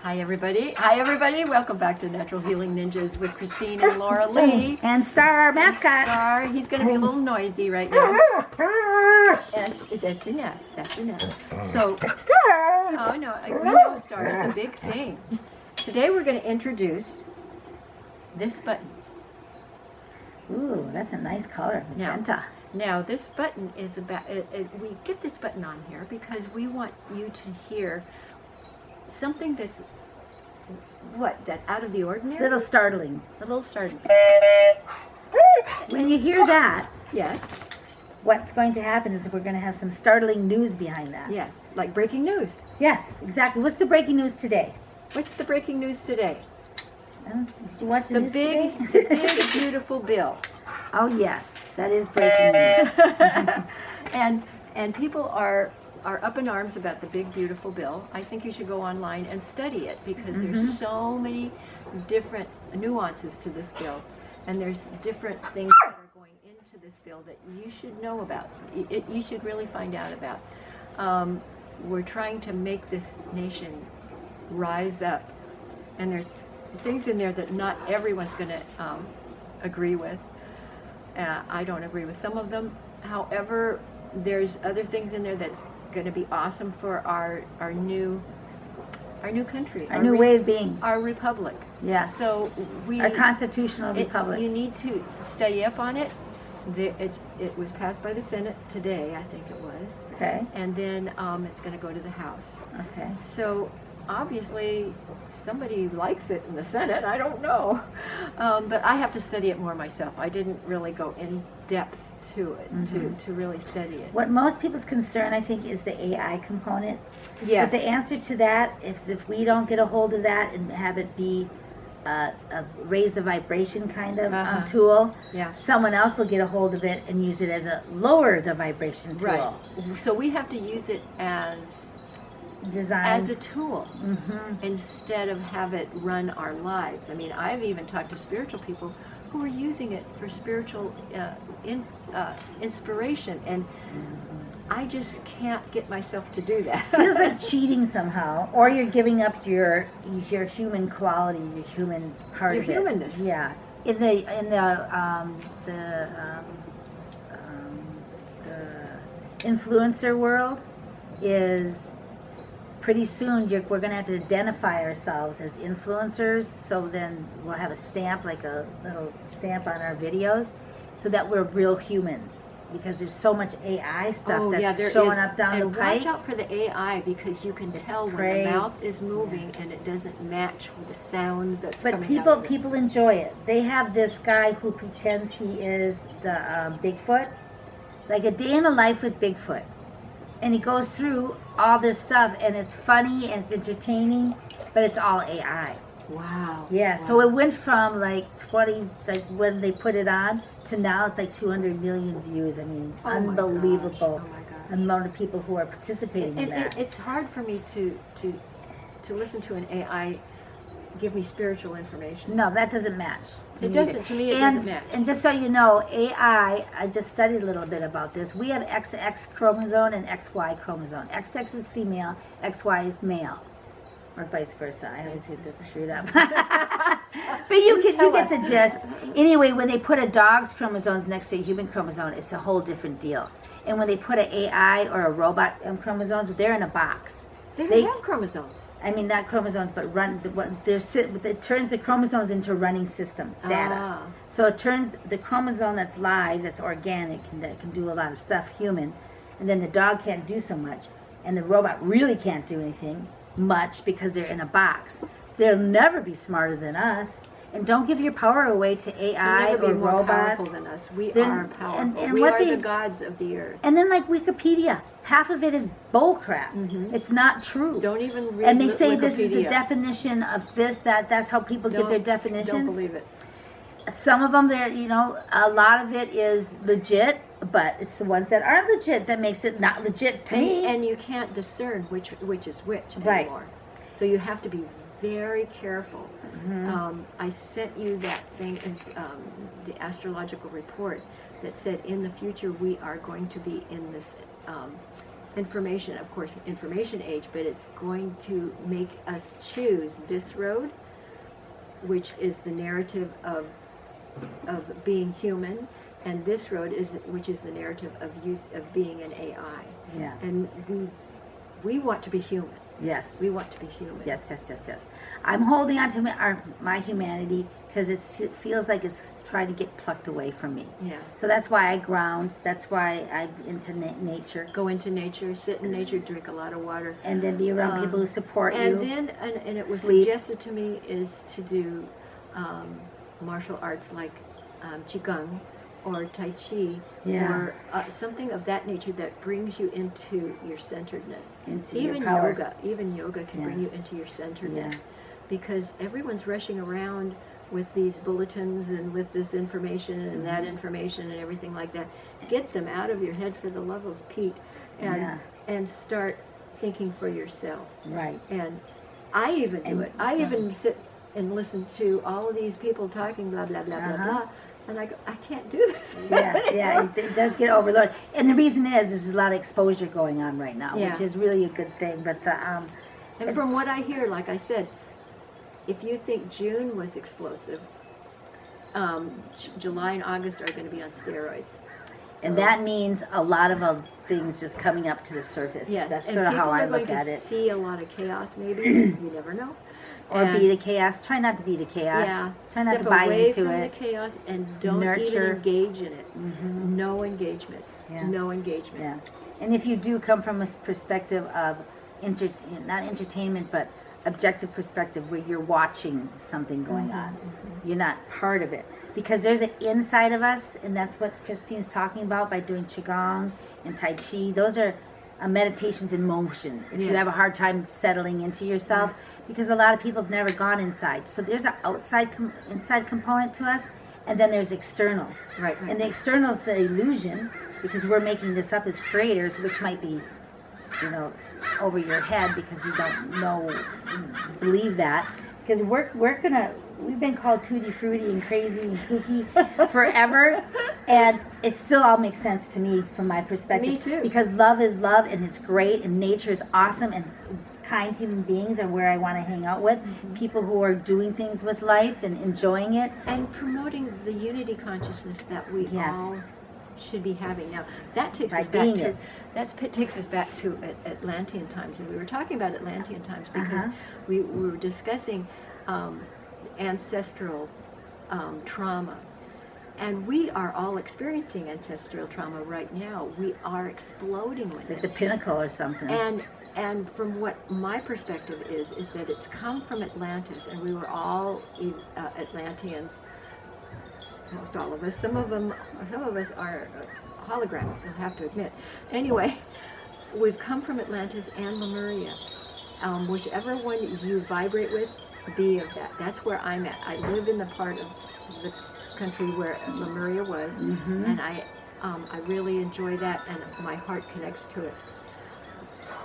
Hi everybody, welcome back to Natural Healing Ninjas with Christine and Laura Lee. And Star, our mascot. Star, he's going to be a little noisy right now. And that's enough, So, oh no, we know Star, it's a big thing. Today we're going to introduce this button. Ooh, that's a nice color, magenta. Now this button is about, we get this button on here because we want you to hear something that's out of the ordinary? A little startling. A little startling. When you hear that, yes, what's going to happen is we're going to have some startling news behind that. Yes, like breaking news. Yes, exactly. What's the breaking news today? What's the breaking news today? Did you watch the news today? The big, beautiful bill. Oh yes, that is breaking news. and people are up in arms about the big, beautiful bill. I think you should go online and study it because there's so many different nuances to this bill, and there's different things that are going into this bill that you should know about. You should really find out about. We're trying to make this nation rise up, and there's things in there that not everyone's going to agree with. I don't agree with some of them. However, there's other things in there that's going to be awesome for our new country, our new way of being, our republic. Yeah. So our constitutional republic. You need to study up on it. It was passed by the Senate today, I think it was. Okay. And then it's going to go to the House. Okay. So obviously somebody likes it in the Senate. I don't know, but I have to study it more myself. I didn't really go in depth to it to really study it. What most people's concern, I think, is the AI component. Yes. But the answer to that is if we don't get a hold of that and have it be a raise the vibration kind of tool, someone else will get a hold of it and use it as a lower the vibration tool. Right. So we have to use it as a tool instead of have it run our lives. I mean, I've even talked to spiritual people who are using it for spiritual inspiration, and I just can't get myself to do that. Feels like cheating somehow, or you're giving up your human quality, your human part of it. Your humanness. Yeah. In the influencer world is pretty soon we're going to have to identify ourselves as influencers, so then we'll have a stamp, like a little stamp on our videos, so that we're real humans, because there's so much AI stuff that's showing up down the pipe. Watch out for the AI, because you can tell when the mouth is moving and it doesn't match with the sound that's coming out of it. People enjoy it. They have this guy who pretends he is the Bigfoot, like a day in the life with Bigfoot. And he goes through all this stuff, and it's funny and it's entertaining, but it's all AI. Wow. Yeah, so it went from like 20, like when they put it on, to now it's like 200 million views. I mean, unbelievable amount of people who are participating in that. It's hard for me to listen to an AI give me spiritual information. No, that doesn't match. To me, it doesn't match. And just so you know, AI, I just studied a little bit about this. We have XX chromosome and XY chromosome. XX is female, XY is male. Or vice versa. I always get that screwed up. But you get the gist. Anyway, when they put a dog's chromosomes next to a human chromosome, it's a whole different deal. And when they put an AI or a robot chromosomes, they're in a box. They don't have chromosomes. I mean, not chromosomes, but it turns the chromosomes into running systems, data. So it turns the chromosome that's live, that's organic, and that can do a lot of stuff, human, and then the dog can't do so much, and the robot really can't do anything much because they're in a box. They'll never be smarter than us. And don't give your power away to AI or robots. Powerful than us. We are powerful. And we are the gods of the earth. And then, like Wikipedia, half of it is bull crap. It's not true. Don't even read And they say Wikipedia. this is the definition of this, that's how people get their definitions. Don't believe it. Some of them, a lot of it is legit, but it's the ones that aren't legit that makes it not legit to me. And you can't discern which is which anymore. So you have to be very careful. I sent you that thing, the astrological report that said in the future we are going to be in this information, of course, information age, but it's going to make us choose this road, which is the narrative of being human, and this road which is the narrative of being an AI. Yeah. And we want to be human. Yes. We want to be human. Yes, yes, yes, yes. I'm holding on to my humanity because it feels like it's trying to get plucked away from me. Yeah. So that's why I ground. That's why I'm into nature. Go into nature, sit in nature, drink a lot of water. And then be around people who support you. And then, and it was suggested to me is to do martial arts like Qigong or Tai Chi, or something of that nature that brings you into your centeredness. Into even your power. yoga, even yoga can bring you into your centeredness, because everyone's rushing around with these bulletins and with this information and that information and everything like that. Get them out of your head, for the love of Pete, and start thinking for yourself. Right. And I even do it. I even sit and listen to all of these people talking blah blah blah blah blah, and I go, I can't do this. It does get overloaded. And the reason is there's a lot of exposure going on right now, which is really a good thing. But and from what I hear, like I said, if you think June was explosive, July and August are going to be on steroids. And that means a lot of things just coming up to the surface. Yes, that's and sort of how I look people are at going it. to see a lot of chaos, maybe. You never know. Or be the chaos. Try not to be the chaos. Yeah. Try not to Step buy away into from it. the chaos and don't even engage in it. No engagement. No engagement. Yeah. And if you do come from a perspective of not entertainment, but objective perspective, where you're watching something going on, you're not part of it, because there's an inside of us, and that's what Christine's talking about by doing Qigong and Tai Chi. Those are meditations in motion. If you have a hard time settling into yourself, because a lot of people have never gone inside. So there's an inside component to us, and then there's external. Right. And the external is the illusion, because we're making this up as creators, which might be, over your head because you don't believe that. Because we've been called tutti frutti and crazy and kooky forever, and it still all makes sense to me from my perspective. Me too. Because love is love, and it's great, and nature is awesome, and kind human beings are where I want to hang out with. People who are doing things with life and enjoying it. And promoting the unity consciousness that we all should be having. Now, that takes us back to Atlantean times. And we were talking about Atlantean times because we were discussing ancestral trauma. And we are all experiencing ancestral trauma right now. We are exploding with it. It's like the pinnacle or something. And from what my perspective is that it's come from Atlantis, and we were all Atlanteans, most all of us. Some of us are holograms, we'll have to admit. Anyway, we've come from Atlantis and Lemuria. Whichever one you vibrate with, be of that. That's where I'm at. I live in the part of the country where Lemuria was, and I really enjoy that, and my heart connects to it.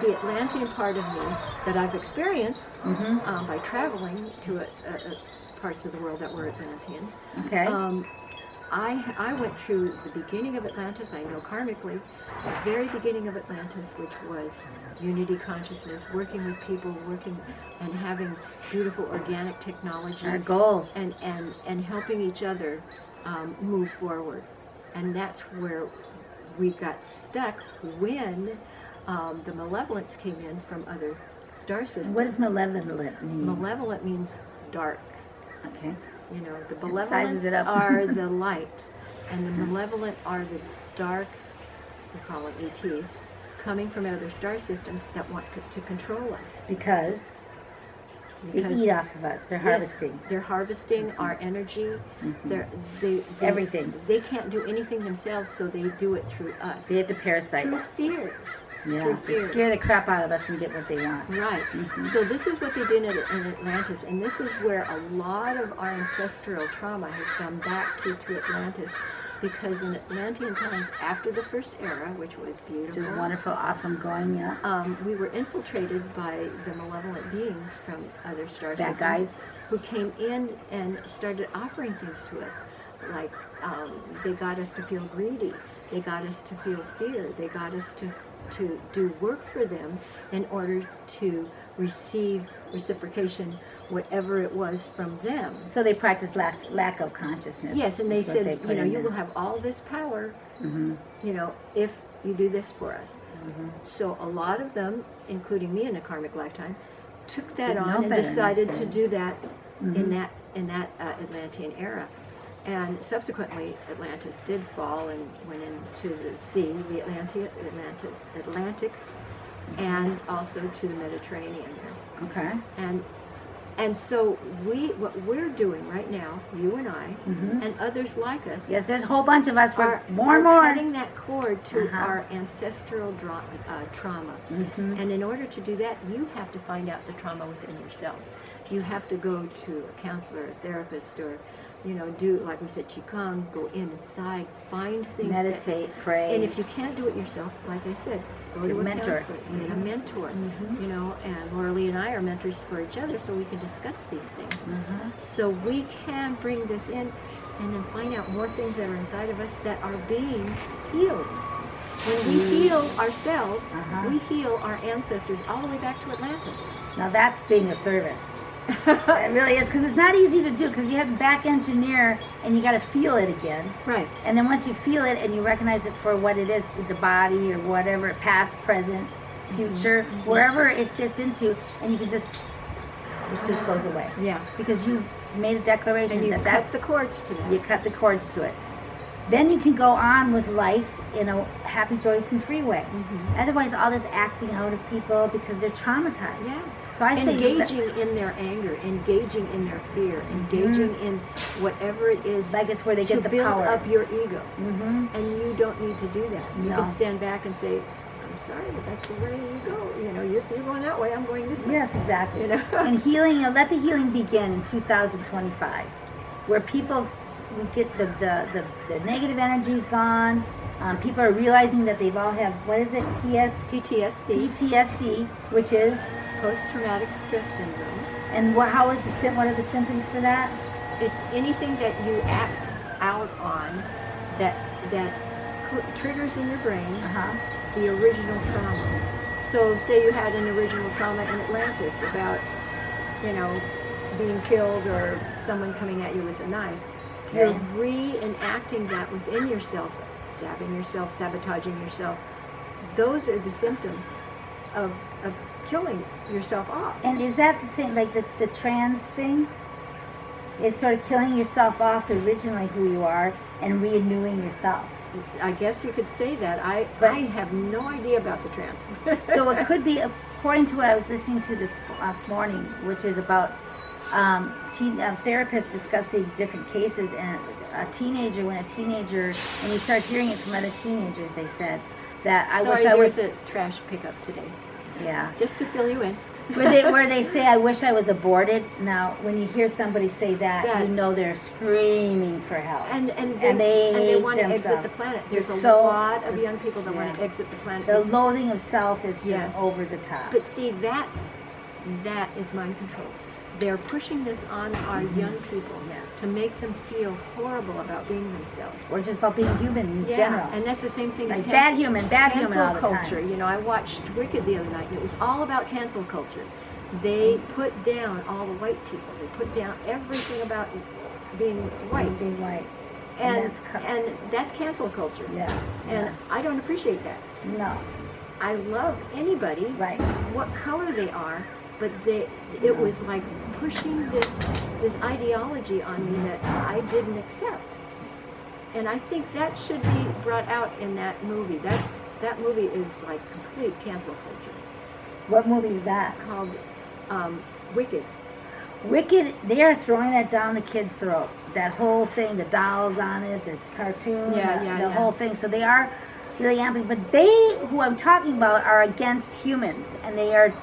The Atlantean part of me that I've experienced by traveling to parts of the world that were Atlantean. Okay. I went through the beginning of Atlantis, I know karmically, the very beginning of Atlantis, which was unity consciousness, working with people, and having beautiful organic technology. Our goals. And helping each other move forward. And that's where we got stuck when the malevolence came in from other star systems. What does malevolent mean? Malevolent means dark. Okay. The benevolent are the light, and the malevolent are the dark, we call them ETs, coming from other star systems that want to control us. Because they eat off of us. They're harvesting. They're harvesting our energy. Everything. They can't do anything themselves, so they do it through us. They have to parasite. Through fear. Yeah, they scare the crap out of us and get what they want. Right. So this is what they did in Atlantis, and this is where a lot of our ancestral trauma has come back to Atlantis, because in Atlantean times, after the first era, which was beautiful, which is wonderful, awesome, going, we were infiltrated by the malevolent beings from other star systems, guys, who came in and started offering things to us, like they got us to feel greedy, they got us to feel fear, they got us to to do work for them in order to receive reciprocation, whatever it was from them. So they practice lack of consciousness. Yes, and they is what said, put in you there. will have all this power, Mm-hmm. if you do this for us. Mm-hmm. So a lot of them, including me in a karmic lifetime, took that Didn't know on and better, decided to necessarily. do that Mhm. in that Atlantean era. And subsequently, Atlantis did fall and went into the sea, the Atlantics, and also to the Mediterranean there. Okay. And so what we're doing right now, you and I, Mhm. and others like us, Yes, there's a whole bunch of us. We're are more and more. cutting that cord to Uh-huh. our ancestral trauma. Mhm. And in order to do that, you have to find out the trauma within yourself. You have to go to a counselor, a therapist, or, do, like we said, Qigong, go inside, find things. Meditate, pray. And if you can't do it yourself, like I said, go to a mentor. counselor, get a mentor. Mhm. And Laura Lee and I are mentors for each other, so we can discuss these things. Mhm. So we can bring this in and then find out more things that are inside of us that are being healed. When we heal ourselves, Uh-huh. we heal our ancestors all the way back to Atlantis. Now that's being a service. It really is, because it's not easy to do, because you have to back engineer and you got to feel it again. Right. And then once you feel it and you recognize it for what it is, the body or whatever, past, present, future, wherever it fits into, and you can it just goes away. Yeah. Because you made a declaration And you that cut that's the cords to that. you cut the cords to it. Then you can go on with life in a happy, joyous, and free way. Mhm. Otherwise, all this acting out of people because they're traumatized. Yeah. So I say Engaging in their anger, engaging in their fear, engaging in whatever it is like it's where they to get the build power. up your ego. Mm-hmm. And you don't need to do that. You No. can stand back and say, I'm sorry, but that's the way you go. You're going that way, I'm going this way. Yes, exactly. And healing, let the healing begin in 2025, where people we get the negative energy's gone. People are realizing that they've all have, what is it, PTSD, which is, Post-traumatic stress syndrome. and what are the symptoms for that? It's anything that you act out on that triggers in your brain Uh-huh. the original trauma. So say you had an original trauma in Atlantis about, being killed or someone coming at you with a knife. You're Okay. reenacting that within yourself, stabbing yourself, sabotaging yourself. Those are the symptoms of killing yourself off. And is that the same, like the trans thing? Is sort of killing yourself off originally who you are and renewing yourself. I guess you could say that. I have no idea about the trans. So it could be, according to what I was listening to this morning, which is about therapists discussing different cases, and when you start hearing it from other teenagers, they said that I wish I was, a trash pickup today, yeah, just to fill you in. where they say, I wish I was aborted. Now, when you hear somebody say that, you know they're screaming for help. And they they want to themselves. exit the planet. There's a So- lot of young people that want to yeah. exit the planet. The loathing of self is just Yes. over the top. But see, that is mind control. They're pushing this on our young people Yes. to make them feel horrible about being themselves. Or just about being human in Yeah, general. and that's the same thing as Like bad human all the culture. time. I watched Wicked the other night, and it was all about cancel culture. They put down all the white people. They put down everything about being white. Being white. And And that's cancel culture. Yeah. And I don't appreciate that. No. I love anybody, Right. what color they are, but it was like pushing this ideology on me that I didn't accept. And I think that should be brought out in that movie. That movie is like complete cancel culture. What movie is that? It's called Wicked. Wicked, they are throwing that down the kid's throat. That whole thing, the dolls on it, the cartoon, the whole thing. So they are really amping. But they, who I'm talking about, are against humans. And they are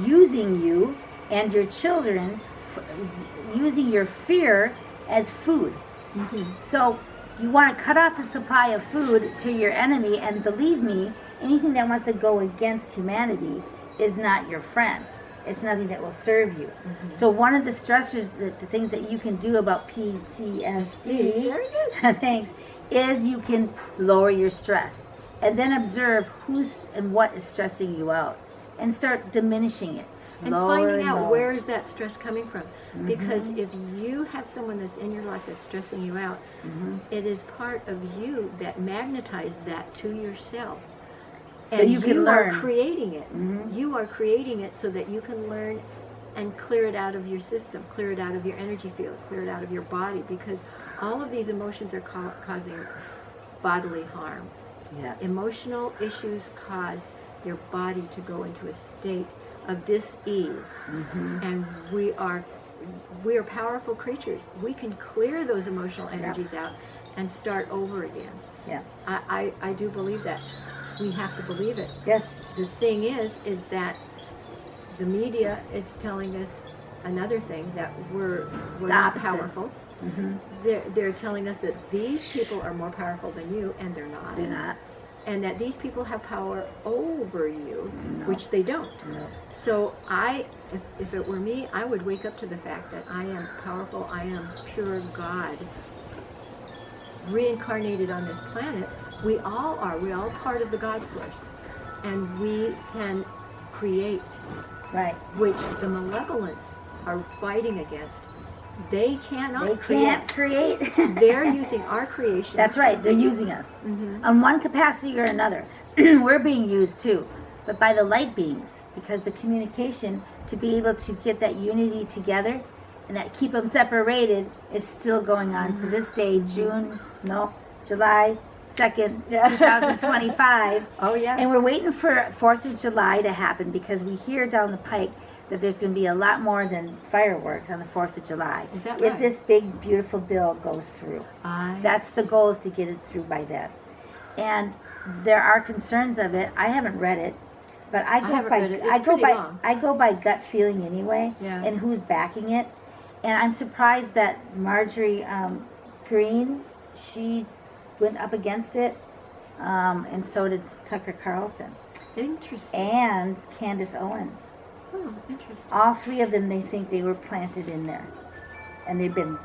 using you and your children, using your fear as food. Mm-hmm. So you want to cut off the supply of food to your enemy. And believe me, anything that wants to go against humanity is not your friend. It's nothing that will serve you. Mm-hmm. So one of the stressors, the things that you can do about PTSD, thanks, is you can lower your stress. and then observe who's and what is stressing you out, and start diminishing it. And Lower finding out lower. where is that stress coming from. Because if you have someone that's in your life that's stressing you out, it is part of you that magnetizes that to yourself. So And you can learn. are creating it. You are creating it so that you can learn and clear it out of your system, clear it out of your energy field, clear it out of your body, because all of these emotions are causing bodily harm. Yes. Emotional issues cause your body to go into a state of dis-ease, and we are powerful creatures. We can clear those emotional energies out and start over again. Yeah. I do believe that. We have to believe it. Yes. The thing is that the media is telling us another thing, that we're not opposite. powerful. They're telling us that these people are more powerful than you, and they're not. Do not. And that these people have power over you, No. which they don't. No. So if it were me, I would wake up to the fact that I am powerful, I am pure God, reincarnated on this planet. We all are. We're all part of the God source. And we can create, Right. which the malevolence are fighting against. They cannot They can't create. They're using our creation. That's right. They're using us on one capacity or another. We're being used too, but by the light beings, because the communication to be able to get that unity together and that keep them separated is still going on to this day, July 2nd, 2025. Oh, yeah. And we're waiting for 4th of July to happen, because we hear down the pike that there's going to be a lot more than fireworks on the 4th of July. Is that if right? this big, beautiful bill goes through. That's the goal, is to get it through by then. And there are concerns of it. I haven't read it, but I haven't read it. It's pretty long. I go by gut feeling anyway, Yeah. and who's backing it. And I'm surprised that Marjorie Green, she went up against it, and so did Tucker Carlson Interesting. and Candace Owens. Oh, interesting. All three of them, they think they were planted in there, and they've been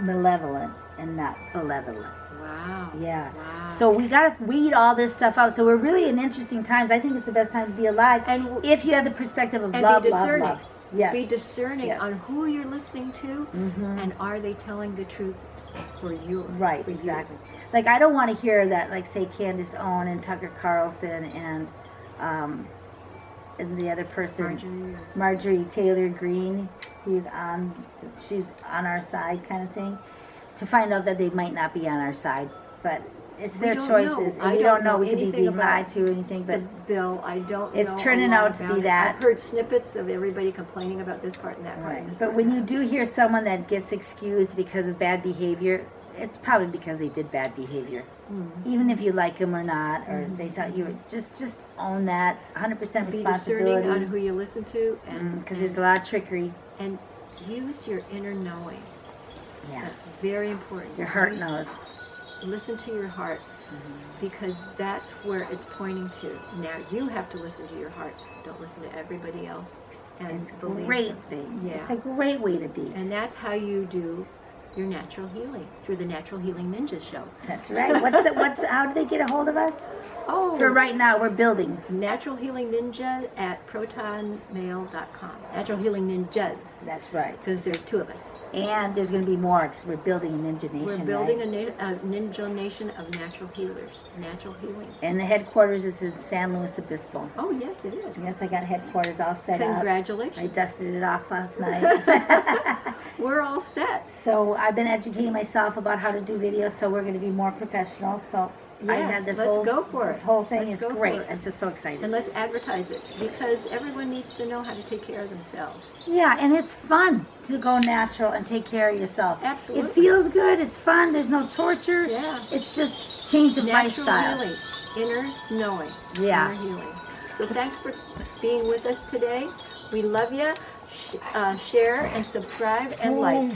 malevolent and not benevolent. Wow. Yeah. Wow. So we got to weed all this stuff out. So we're really in interesting times. I think it's the best time to be alive, And if you have the perspective of and love, be love, discerning. love. Yes. Be discerning Yes. on who you're listening to, and are they telling the truth for you? Right, for you. exactly. Like, I don't want to hear that, like, say, Candace Owen and Tucker Carlson and the other person, Marjorie Taylor Greene, she's on our side kind of thing, to find out that they might not be on our side. But it's their don't choices. know. And I we don't don't know. know We could be anything being about lied to or anything, but The bill, I don't know. it's turning a lot out to be about it. that. I've heard snippets of everybody complaining about this part and that part. And this But part when and you that. do hear someone that gets excused because of bad behavior, it's probably because they did bad behavior. Even if you like them or not, or they thought you were, just own that 100% Be discerning responsibility. on who you listen to, and Because there's a lot of trickery. and use your inner knowing. Yeah. That's very important. Your heart knows. Listen to your heart, because that's where it's pointing to. Now you have to listen to your heart. Don't listen to everybody else. And It's a believe great them. thing. Yeah. It's a great way to be. And that's how you do your natural healing, through the Natural Healing Ninja Show. That's right. How do they get a hold of us? Oh, For right now, we're building. Natural Healing Ninja at protonmail.com. Natural Healing Ninjas, That's right. because there's two of us. And there's going to be more, because we're building a Ninja Nation. We're building right? a ninja nation of natural healers, natural healing. And the headquarters is in San Luis Obispo. Oh, yes, it is. Yes, I got headquarters all set up. I Congratulations. dusted it off last night. We're all set. So I've been educating myself about how to do videos, so we're going to be more professional. So I Yes, had this let's whole, go for this it. whole thing. Let's It's go for great. it. I'm just so excited. And let's advertise it, because everyone needs to know how to take care of themselves. Yeah, and it's fun to go natural and take care of yourself. Absolutely. It feels good. It's fun. There's no torture. Yeah. It's just change of Natural lifestyle. healing, inner knowing, Yeah. inner healing. So thanks for being with us today. We love you. Share and subscribe and like.